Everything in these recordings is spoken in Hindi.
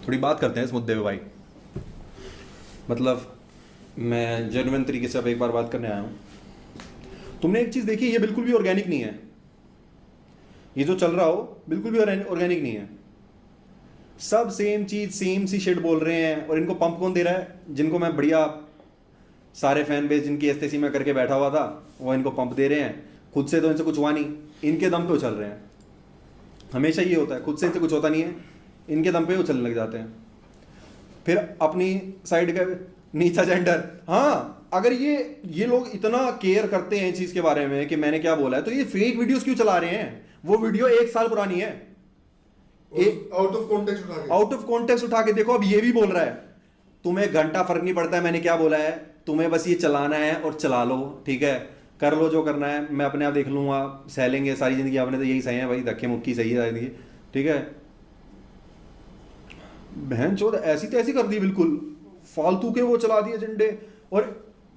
थोड़ी बात करते हैं इस मुद्दे पे भाई। मतलब मैं जेन्युइन तरीके से अब एक बार बात करने आया हूँ। तुमने एक चीज़ देखी, ये बिल्कुल भी ऑर्गेनिक नहीं है। ये जो चल रहा हो बिल्कुल भी ऑर्गेनिक नहीं है। सब सेम चीज़ सेम सी शिट बोल रहे हैं। और इनको पंप कौन दे रहा है? जिनको मैं बढ़िया सारे फैन बेस जिनकी एसटीसी में करके बैठा हुआ था वो इनको पंप दे रहे हैं। खुद से तो इनसे कुछ हुआ नहीं, इनके दम पे वो चल रहे हैं। हमेशा ये होता है, खुद से इनसे कुछ होता नहीं है, इनके दम पे वो चलने लग जाते हैं। फिर अपनी साइड का नीचा जेंडर। हाँ, अगर ये लोग इतना केयर करते हैं इस चीज के बारे में कि मैंने क्या बोला है, तो ये फेक वीडियोस क्यों चला रहे हैं? वो वीडियो 1 साल पुरानी है, आउट ऑफ कॉन्टेक्स्ट उठा के देखो। अब ये भी बोल रहा है तुम्हें घंटा फर्क नहीं पड़ता है मैंने क्या बोला है, तुम्हें बस ये चलाना है और चला लो, ठीक है, कर लो जो करना है, मैं अपने आप देख लूंगा, सह लेंगे सारी जिंदगी। आपने तो यही सही है भाई, धक्के मुक्की सही है जिंदगी, ठीक है। बहन चोद ऐसी तैसी कर दी, बिल्कुल फालतू के वो चला दिए झंडे। और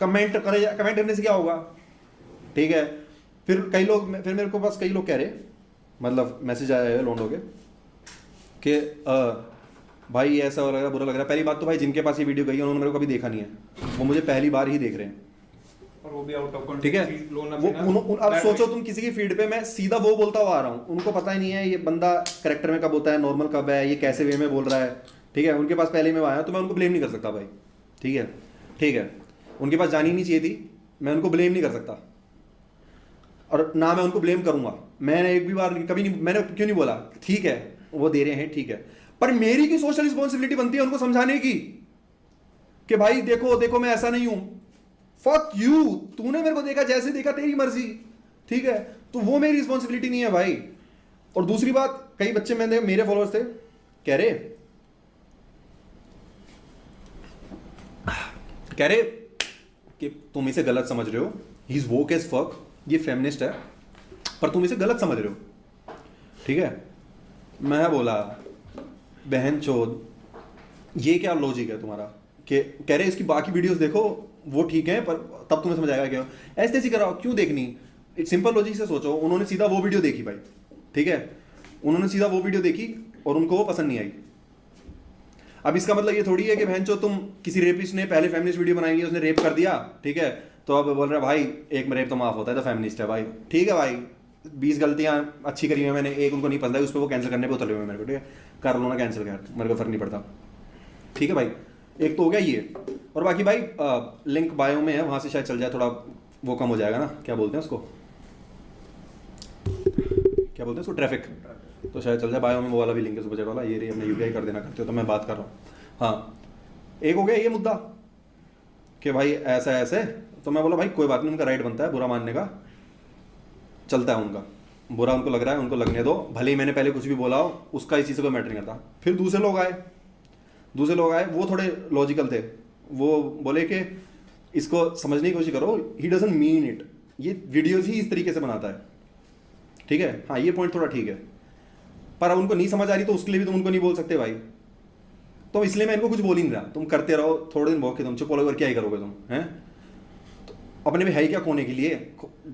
कमेंट करने से क्या होगा, ठीक है। फिर मेरे को पास कई लोग कह रहे, मतलब मैसेज आया है लोगों के कि भाई ऐसा हो रहा है, बुरा लग रहा है। पहली बात तो भाई जिनके पास ये वीडियो गई है उन्होंने मेरे को कभी देखा नहीं है, वो मुझे पहली बार ही देख रहे हैं, और वो भी आउट ऑफ ठीक है। अब सोचो तुम किसी की फीड पे मैं सीधा वो बोलता हुआ आ रहा हूँ, उनको पता ही नहीं है ये बंदा करेक्टर में कब होता है, नॉर्मल कब है, ये कैसे वे में बोल रहा है, ठीक है। उनके पास पहले में आया तो मैं उनको ब्लेम नहीं कर सकता भाई, ठीक है। उनके पास जानी नहीं चाहिए थी, मैं उनको ब्लेम नहीं कर सकता, और ना मैं उनको ब्लेम करूंगा। मैंने एक भी बार कभी नहीं, मैंने क्यों नहीं बोला, ठीक है वो दे रहे हैं, ठीक है, पर मेरी की सोशल रिस्पॉन्सिबिलिटी बनती है उनको समझाने की कि भाई देखो मैं ऐसा नहीं हूं। फक यू, तूने मेरे को देखा जैसे देखा, तेरी मर्जी, ठीक है, तो वो मेरी रिस्पॉन्सिबिलिटी नहीं है भाई। और दूसरी बात, कई बच्चे मेरे फॉलोअर्स थे कह रहे कि तुम इसे गलत समझ रहे हो, he is woke as fuck, ये फेमिनिस्ट है, पर तुम इसे गलत समझ रहे हो, ठीक है। मैं बोला बहन चोद ये क्या लॉजिक है तुम्हारा कि कह रहे इसकी बाकी वीडियोस देखो वो ठीक है, पर तब तुम्हें समझ आएगा क्या ऐसे तैसी कराओ, क्यों देखनी। एक सिंपल लॉजिक से सोचो, उन्होंने सीधा वो वीडियो देखी भाई, ठीक है, उन्होंने सीधा वो वीडियो देखी और उनको वो पसंद नहीं आई। अब इसका मतलब ये थोड़ी है कि बहन चो तुम किसी रेपिस्ट ने पहले फेमिनिस्ट वीडियो बनाई, उसने रेप कर दिया, ठीक है, तो अब बोल रहे भाई एक में रेप तो माफ होता है तो फेमिनिस्ट है भाई, ठीक है भाई 20 गलतियां अच्छी करी है मैंने, एक उनको नहीं पसंद है, उस पर वो कैंसिल करने पे उतरे हुए मेरे को, ठीक है, कर लो ना कैंसिल कर, मेरे को फर्क नहीं पड़ता, ठीक है भाई। एक तो हो गया ये, और बाकी भाई लिंक बायो में है, वहां से शायद चल जाए, थोड़ा वो कम हो जाएगा ना, क्या बोलते हैं उसको, ट्रैफिक, तो शायद चल जाए। बायो में वो वाला भी लिंक है, सुपर चैट वाला, ये अपने यूपीआई कर देना करते हो तो मैं बात कर रहा हूँ। हाँ, एक हो गया ये मुद्दा कि भाई ऐसा ऐसे, तो मैं बोला भाई कोई बात नहीं, उनका राइट बनता है बुरा मानने का, चलता है उनका, बुरा उनको लग रहा है उनको लगने दो, भले ही मैंने पहले कुछ भी बोला हो, उसका इस चीज़ से कोई मैटर नहीं करता। फिर दूसरे लोग आए, वो थोड़े लॉजिकल थे, वो बोले कि इसको समझने की कोशिश करो, ही डजंट मीन इट, ये वीडियोज ही इस तरीके से बनाता है, ठीक है। हाँ ये पॉइंट थोड़ा ठीक है, पर अब उनको नहीं समझ आ रही तो उसके लिए भी तुम उनको नहीं बोल सकते भाई, तो इसलिए मैं इनको कुछ बोल ही नहीं रहा। तुम करते रहो थोड़े दिन भोग के, तुम चुप हो, क्या ही करोगे तुम, हैं। तो अपने में है ही क्या खोने के लिए,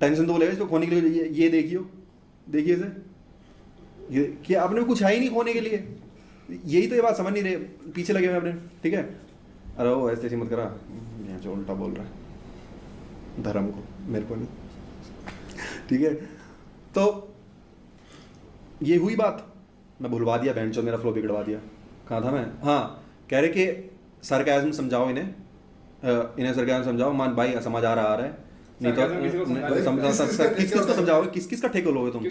टेंशन तो बोलेगा इसको खोने के लिए, ये देखिए इसे, ये कि अपने में कुछ है ही नहीं खोने के लिए, यही तो ये बात समझ नहीं रहे, पीछे लगे हुए अपने, ठीक है। अरे वो ऐसे मत करा, यहाँ जो उल्टा बोल रहा है धर्म को, मेरे को नहीं, ठीक है। तो ये हुई बात, मैं भुलवा दिया बहन चो, मेरा फ्लो बिगड़वा दिया। कहाँ था मैं, हाँ, कह रहे कि सरकाज़म समझाओ इन्हें सरकाज़म समझाओ, मान भाई समझ आ रहा है, नहीं तो किसको समझाओगे, किसका ठेका लोगे तुम?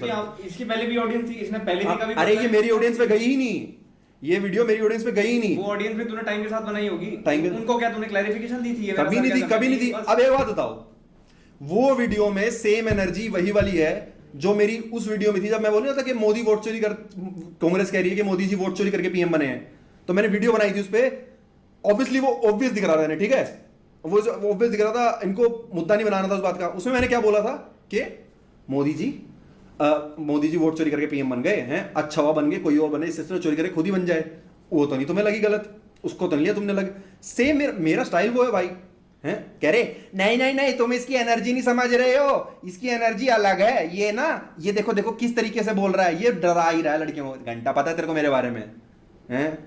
इसकी पहले भी ऑडियंस थी, इसने पहले भी कभी, अरे ये मेरी ऑडियंस पे गई ही नहीं, ये वीडियो मेरी ऑडियंस पे गई ही नहीं। वो ऑडियंस भी तूने टाइम के साथ बनाई होगी, उनको क्या तूने क्लैरिफिकेशन दी थी? कभी नहीं दी। अब एक बात बताओ, वो वीडियो में सेम एनर्जी वही वाली है जो मेरी उस वीडियो में थी, जब मैं बोल रहा था कि मोदी वोट चोरी कर, कांग्रेस कह रही है कि मोदी जी वोट चोरी करके पीएम बने हैं, तो मैंने वीडियो बनाई थी उस पर, ऑब्वियसली वो ऑब्वियस दिख रहा था, ठीक है, वो ऑब्वियस दिख रहा था, इनको मुद्दा नहीं बनाना था उस बात का। उसमें मैंने क्या बोला था कि मोदी जी वोट चोरी करके पीएम बन गए हैं, अच्छा हुआ बन गए, कोई और बने, इससे चोरी करके खुद ही बन जाए, वो तो नहीं तुम्हें लगी गलत, उसको तो नहीं लिया तुमने लग, सेम मेरा स्टाइल वो है भाई, हैं। कह रहे नहीं तुम इसकी एनर्जी नहीं समझ रहे हो, इसकी एनर्जी अलग है, ये ना, ये देखो किस तरीके से बोल रहा है, ये डरा ही रहा है लड़कियों को, घंटा पता है तेरे को मेरे बारे में, हैं।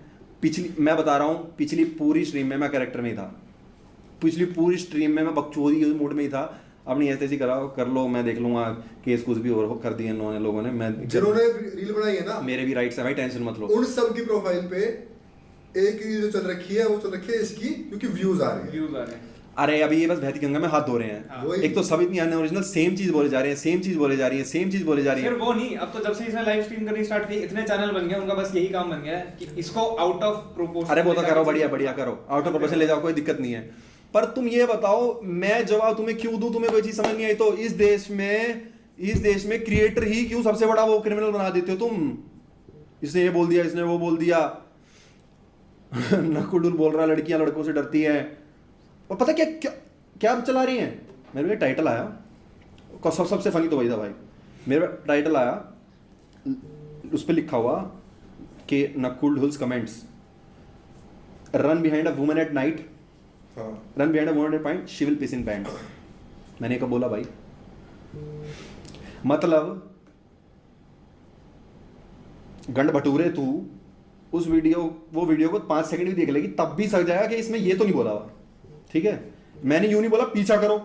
पिछली मैं बता रहा हूँ, पिछली पूरी स्ट्रीम में मैं कैरेक्टर में ही था, पिछली पूरी स्ट्रीम में मैं बकचोदी मूड में ही था। अपनी ऐसे ऐसी कराओ कर लो, मैं देख लूंगा, केस कुछ भी और कर दिए इन्होंने लोगों ने। मैं जिन्होंने रील बनाई है ना, मेरे भी राइट्स है भाई, टेंशन मत लो। उन सब की प्रोफाइल पे एक रील जो चल रखी है वो चल रखी है इसकी, क्योंकि व्यूज आ रहे हैं। व्यूज आ रहे हैं। अरे अभी ये बस बहती गंगा में हाथ धो रहे हैं। हाँ। एक तो सब इतनी अनओरिजिनल सेम चीज बोले जा रहे हैं, सेम चीज बोले जा रही है, सेम चीज बोले जा रही फिर है। वो नहीं, अब तो जब से इसने लाइव स्ट्रीम करनी स्टार्ट की, इतने चैनल बन गए, उनका बस यही काम बन गया है कि इसको आउट ऑफ प्रोपोर्शन। अरे वो तो करो, बढ़िया बढ़िया करो, आउट ऑफ प्रोपोर्शन ले जाओ, कोई दिक्कत नहीं है। पर तुम ये बताओ, मैं जवाब तुम्हें क्यों दूं? तुम्हें कोई चीज समझ नहीं आई तो इस देश में क्रिएटर ही क्यों सबसे बड़ा वो क्रिमिनल बना देते हो तुम? इसने ये बोल दिया, इसने वो बोल दिया, नकुल बोल रहा लड़कियां लड़कों से डरती है। और पता क्या क्या क्या चला रही हैं? मेरे पे टाइटल आया, सबसे फनी तो वही था भाई, मेरे पे टाइटल आया, उस पर लिखा हुआ कि Nakul Dhull's comments, run behind a woman at night, run behind a woman at night, she will piss in pants. मैंने कब बोला भाई? मतलब गंड भटूरे तू उस वो वीडियो को 5 सेकंड भी देख लेगी तब भी सक जाएगा कि इसमें ये तो नहीं बोला हुआ। ठीक है, मैंने यूं नहीं बोला पीछा करो,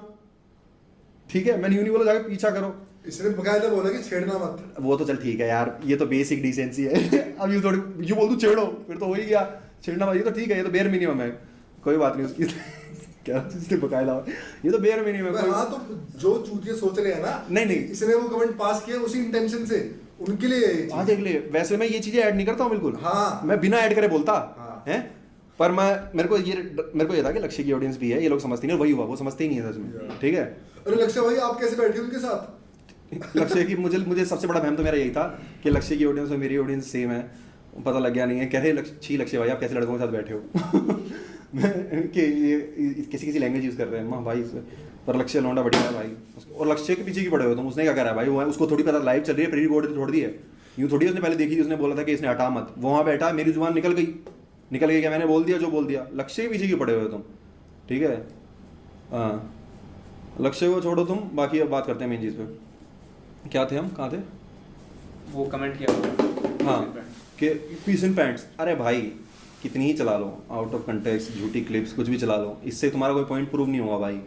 ठीक है, मैंने यूं नहीं बोला जाके पीछा करो। इसने बकायदा बोला कि छेड़ना मत। वो तो चल ठीक है यार, ये तो बेसिक डिसेंसी है। अब यूं थोड़ी यूं बोल दूं छेड़ो, फिर तो हो ही गया। छेड़ना मत, ये तो ठीक है, ये तो बेयर मिनिमम है, कोई बात नहीं उसकी। क्या इसने बकायदा, ये तो बेयर मिनिमम है। हाँ, तो जो चूतिया सोच रहे हैं ना, नहीं इसने वो कमेंट पास किया उसी इंटेंशन से, उनके लिए। हाँ देख ले, वैसे मैं ये चीजें ऐड नहीं करता हूँ बिल्कुल। हाँ, मैं बिना ऐड करे बोलता है। हाँ। पर मेरे को ये था कि लक्ष्य की ऑडियंस भी है, ये लोग समझते नहीं, वही हुआ, वो समझते ही नहीं है सच में। ठीक है, अरे लक्ष्य भाई आप कैसे बैठे उनके साथ? लक्ष्य की मुझे सबसे बड़ा भ्रम तो मेरा यही था कि लक्ष्य की ऑडियंस और मेरी ऑडियंस सेम है। पता लग गया नहीं है। कह रहे लक्ष्य भाई आप कैसे लड़कों के साथ बैठे हो? कि ये किसी लैंग्वेज यूज कर रहे हैं माँ भाई। पर लक्ष्य लौंडा बढ़िया है भाई, और लक्ष्य के पीछे की पड़े हो तुम। उसने क्या करा है भाई? वो उसको थोड़ी पता लाइव चल रही है, प्री रिकॉर्ड छोड़ दी है, यूँ थोड़ी उसने पहले देखी थी। उसने बोला था कि इसने हटा मत, वहाँ बैठा, मेरी जुबान निकल गई क्या मैंने बोल दिया जो बोल दिया। लक्ष्य के पीछे की पड़े हुए तुम, ठीक है। हाँ, लक्ष्य को छोड़ो तुम, बाकी अब बात करते हैं मेन चीज़ पे। क्या थे हम, कहाँ थे? वो कमेंट किया हाँ कि पीस इन पैंट्स। अरे भाई कितनी ही चला लो, आउट ऑफ कंटेक्स्ट झूठी क्लिप्स कुछ भी चला लो, इससे तुम्हारा कोई पॉइंट प्रूव नहीं होगा भाई,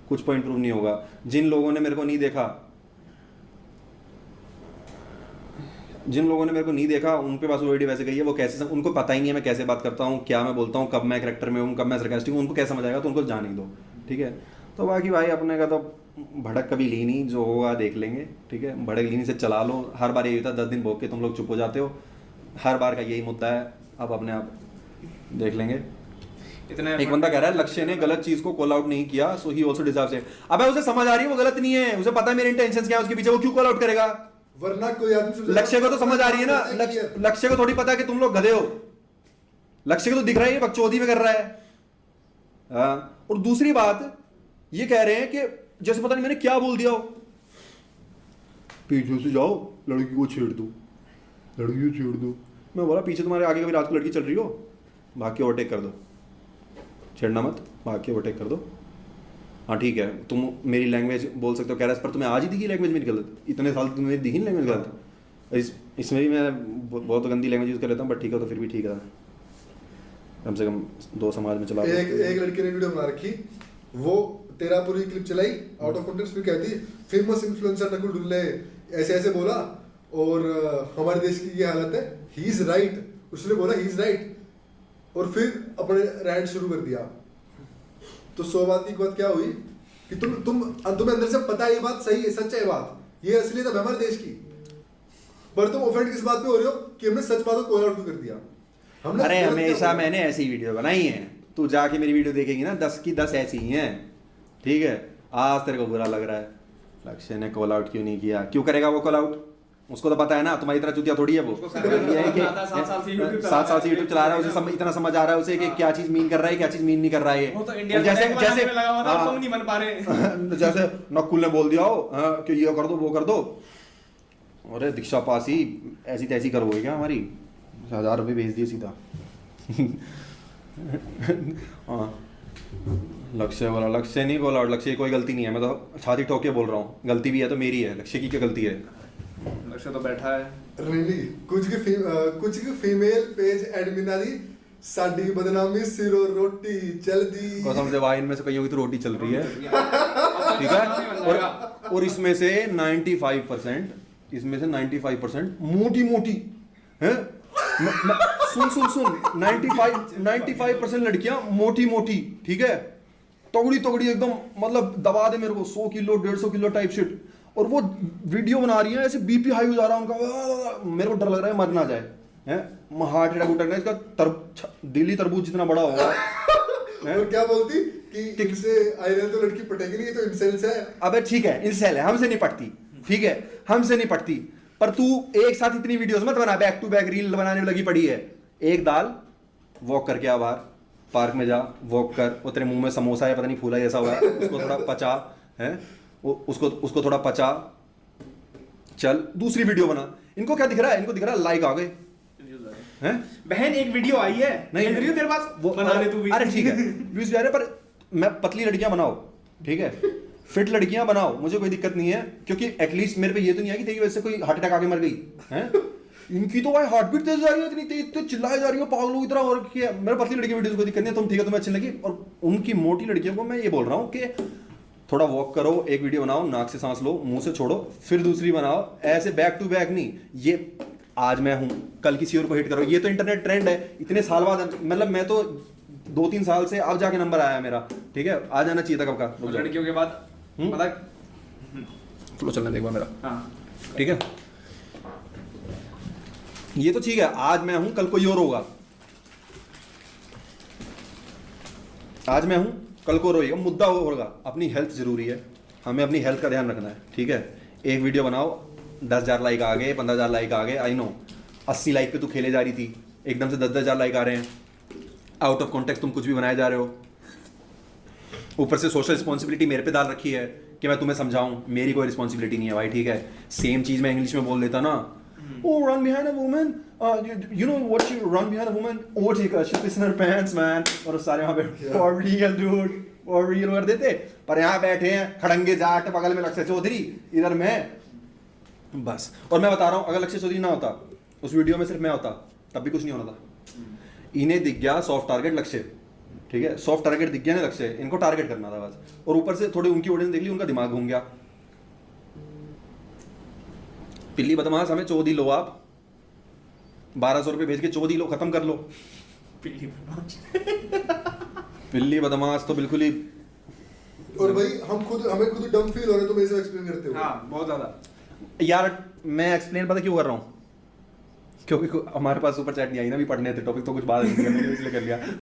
कुछ पॉइंट प्रूव नहीं होगा। जिन लोगों ने मेरे को नहीं देखा उनके पास वो वीडियो वैसे गई है, वो कैसे, उनको पता ही नहीं है मैं कैसे बात करता हूँ, क्या मैं बोलता हूँ, कब मैं कैरेक्टर में हूँ, कब मैं सरकास्टिक हूँ, उनको कैसे समझ आएगा? तो उनको जाने दो, ठीक है। तो बाकी भाई अपने का तो भड़क कभी ली नहीं, जो होगा देख लेंगे, ठीक है। भड़क लीनी से चला लो। हर बार यही होता है, 10 दिन भोग के तुम लोग चुप हो जाते हो, हर बार का यही मुद्दा है। अब अपने आप देख लेंगे। एक बंदा कह रहा है लक्ष्य ने गलत चीज को कॉल आउट नहीं किया, सो ही आल्सो डिजर्व्स इट। अबे उसे समझ आ रही है वो गलत नहीं है, उसे पता है मेरे इंटेंशंस क्या है उसके पीछे, वो क्यों कॉल आउट करेगा? वरना कोई आदमी लक्ष्य को तो समझ आ रही है ना, लक्ष्य को थोड़ी पता है कि तुम लोग गधे हो। लक्ष्य को तो दिख रहा है ये बकचोदी में कर रहा है। हाँ, और दूसरी बात ये कह रहे हैं कि जैसे पता नहीं मैंने क्या बोल दिया हो, पीछे से जाओ लड़की को छेड़ दो, लड़की को छेड़ दो। मैं बोला पीछे तुम्हारे आगे कभी रात को लड़की चल रही हो, भाग के ओवरटेक कर दो, छेड़ना मत, भाग के ओवरटेक कर दो। हाँ ठीक है, तुम मेरी लैंग्वेज बोल सकते हो, कह रहा है पर तुम्हें आज ही दिखी लैंग्वेज मेरी गलत, इतने साल तुम्हें दिखी लैंग्वेज गलत। इसमें भी मैं बहुत गंदी लैंग्वेज यूज़ कर लेता हूँ, बट ठीक है, तो फिर भी ठीक है, कम से कम 2 समाज में चला। एक लड़की ने वीडियो बना रखी, वो तेरा पूरी क्लिप चलाई आउट ऑफ कॉन्टेक्स्ट, फिर कहती फेमस इन्फ्लुएंसर नकुल ढुल्ले ऐसे ऐसे बोला और हमारे देश की ये हालत है, ही इज राइट। उसने बोला ही इज राइट और फिर अपने रैंट शुरू कर दिया। तो 100 बात की बात क्या हुई कि तुम्हें अंदर से पता है ये बात सही है, सच है बात, ये असलियत है हमारे देश की, पर तुम ऑफेंड किस बात पे हो रहे हो कि हमने सच बात को कॉल आउट क्यों कर दिया? हमने अरे हमेशा मैंने ऐसी वीडियो बनाई है, तू जाके मेरी वीडियो देखेगी ना, 10 की 10 ऐसी ही हैं, ठीक है। आज तेरे को बुरा लग रहा है लक्ष्य ने कॉल आउट क्यों नहीं किया, क्यों करेगा वो कॉल आउट? उसको तो पता है ना, तुम्हारी तरह चुतिया थोड़ी है वो। 7 साल से यूट्यूब चला रहा है, उसे इतना समझ आ रहा है उसे कि क्या चीज मीन कर रहा है, क्या चीज मीन नहीं कर रहा है। वो तो इंडिया जैसे लगा हुआ था, तुम नहीं बन पा रहे। जैसे नकुल ने बोल दिया हो कि ये कर दो वो कर दो, अरे दीक्षा पासी ऐसी तैसी करवाओगे क्या हमारी? 1000 रुपये भेज दिए सीधा। हाँ, लक्ष्य बोला, लक्ष्य नहीं बोला, लक्ष्य की कोई गलती नहीं है, मैं तो छाती ठोक के बोल रहा हूँ, गलती भी है तो मेरी है, लक्ष्य की क्या गलती है? लक्ष्य तो बैठा है रियली कुछ की फीमेल पेज एडमिन आदि साडी बदनामी सिरो रोटी चल दी। कसम से भाई इनमें से कईयों की तो रोटी चल रही है, ठीक है। और इसमें से 95%, इसमें से 95% मोटी मोटी है। सुन 95% लड़कियां मोटी मोटी, ठीक है, तगड़ी तगड़ी एकदम, मतलब दबा दे मेरे को 100 किलो 150 किलो टाइप शिट। और वो वीडियो बना रही है, ऐसे बीपी हाई हो जा रहा है उनका, मेरे को डर लग रहा है मर ना जाए, हैं, हार्ट अटैक उठा, इसका दिल्ली तरबूज जितना बड़ा होगा। और क्या बोलती कि इनसे आयरन तो लड़की पटेगी नहीं, तो इंसेल्स है। अबे ठीक है, इंसेल है, हमसे नहीं पटती, ठीक है, हमसे नहीं पटती, पर तू एक साथ इतनी वीडियोस मत बना, बैक टू बैक रील बनाने में लगी पड़ी है। एक दाल वॉक करके आ बाहर, पार्क में जा वॉक कर, वो तेरे मुंह में समोसा है पता नहीं फूला जैसा हुआ है, उसको थोड़ा पचा है, उसको थोड़ा पचा, चल दूसरी वीडियो बना। इनको क्या दिख रहा है, इनको दिख रहा है लाइक आ गए हैं। बहन एक वीडियो आई है, नहीं वीडियो तेरे पास, वो बना ले तू भी। अरे ठीक है, व्यूज आ रहे, पर मैं पतली लड़कियां बनाओ, ठीक है, फिट लड़कियां बनाओ, मुझे कोई दिक्कत नहीं है, क्योंकि एटलीस्ट मेरे पे ये तो नहीं है कि तेरी वजह से कोई हार्ट अटैक आके मर गई है। इनकी तो भाई हार्ट बीट तेज जा रही है, इतनी तेज तो चिल्लाए जा रही है पागल लोग इतना। और मेरे पतली लड़की वीडियो कोई दिक्कत नहीं है, तुम ठीक है, तुम्हें अच्छी लगी। और उनकी मोटी लड़कियों को मैं ये बोल रहा हूँ कि थोड़ा वॉक करो, एक वीडियो बनाओ, नाक से सांस लो, मुंह से छोड़ो, फिर दूसरी बनाओ, ऐसे बैक टू बैक नहीं। ये आज मैं हूं, कल किसी और को हिट करो, ये तो इंटरनेट ट्रेंड है, इतने साल बाद, मतलब मैं तो 2-3 साल से अब जाके नंबर आया मेरा, ठीक है, आ जाना चाहिए था कब का। लड़कियों के बाद पता, फ्लो चलने देगा मेरा, हाँ ठीक है, ये तो ठीक है, आज मैं हूं कल कोई और होगा, आज मैं हूं कल को रोएगा, मुद्दा होगा। अपनी हेल्थ जरूरी है, हमें अपनी हेल्थ का ध्यान रखना है, ठीक है। एक वीडियो बनाओ, 10,000 लाइक आ गए, 15,000 लाइक आ गए, आई नो 80 लाइक पे तू खेले जा रही थी, एकदम से 10,000 लाइक आ रहे हैं, आउट ऑफ कॉन्टेक्स्ट तुम कुछ भी बनाए जा रहे हो, ऊपर से सोशल रिस्पॉन्सिबिलिटी मेरे पे डाल रखी है कि मैं तुम्हें समझाऊं, मेरी कोई रिस्पॉन्सिबिलिटी नहीं है भाई, ठीक है। सेम चीज मैं इंग्लिश में बोल देता ना, oh run behind a woman, you know what you run behind a woman, oh take a shit in her pants man, और सारे वहाँ पे for real dude, for real कर देते, पर यहाँ बैठे हैं खड़ंगे जाट, बगल में लक्ष्य चौधरी, इधर मैं, बस। और मैं बता रहा हूँ, अगर लक्ष्य चौधरी ना होता उस वीडियो में, सिर्फ मैं होता, तब भी कुछ नहीं होना था। इन्हें दिख गया सॉफ्ट टारगेट लक्ष्य, ठीक है, सॉफ्ट टारगेट दिख गया ना लक्ष्य, इनको टारगेट करना था बस, और ऊपर से थोड़ी उनकी ऑडियंस देख ली, उनका दिमाग घूम गया। पिल्ली बदमाश, हमें चौधी लो आप, 1200 रुपये भेज के चौधी लो, खत्म कर लो। पिल्ली बदमाश तो बिल्कुल ही। और भाई हमें खुद डम फील हो रहा है, तुम ऐसे एक्सप्लेन करते हो। हाँ बहुत ज्यादा यार मैं एक्सप्लेन पता क्यों कर रहा हूँ, क्योंकि हमारे पास सुपर चैट नहीं आई ना, भी पढ़ने थे टॉपिक, तो कुछ बात नहीं इसलिए कर लिया।